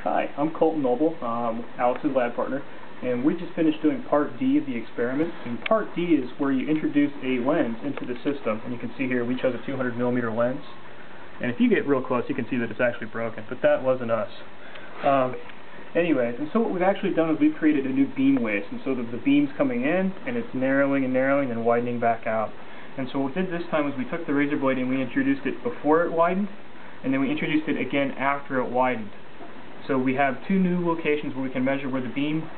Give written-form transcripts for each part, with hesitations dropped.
Hi, I'm Colton Noble, Alex's lab partner, and we just finished doing part D of the experiment. And part D is where you introduce a lens into the system, and you can see here we chose a 200mm lens. And if you get real close, you can see that it's actually broken, but that wasn't us. Anyway, and so what we've actually done is we've created a new beam waist, and so the beam's coming in, and it's narrowing and narrowing and widening back out. And so what we did this time was we took the razor blade and we introduced it before it widened, and then we introduced it again after it widened. So we have two new locations where we can measure where the beam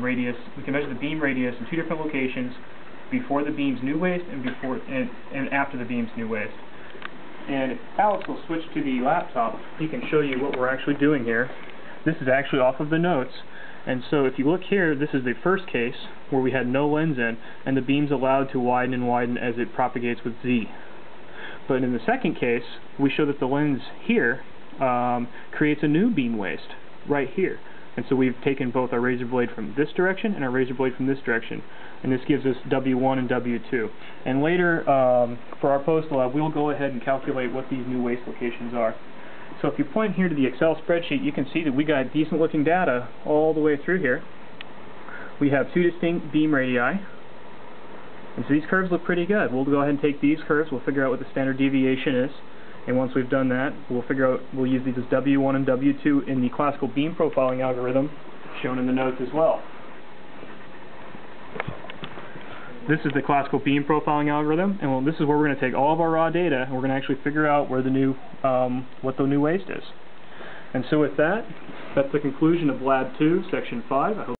radius. We can measure the beam radius in two different locations, before the beam's new waist and after the beam's new waist. And Alex will switch to the laptop. He can show you what we're actually doing here. This is actually off of the notes. And so if you look here, this is the first case where we had no lens in, and the beam's allowed to widen and widen as it propagates with Z. But in the second case, we show that the lens here creates a new beam waist right here. And so we've taken both our razor blade from this direction and our razor blade from this direction, and this gives us W1 and W2. And later, for our post lab, we'll go ahead and calculate what these new waist locations are. So if you point here to the Excel spreadsheet, you can see that we got decent looking data all the way through here. We have two distinct beam radii, and so these curves look pretty good. We'll go ahead and take these curves, we'll figure out what the standard deviation is, and once we've done that, we'll use these as W1 and W2 in the classical beam profiling algorithm shown in the notes as well. This is the classical beam profiling algorithm, and this is where we're going to take all of our raw data and we're going to actually figure out where the new what the new waist is. And so with that, that's the conclusion of Lab 2, Section 5. I hope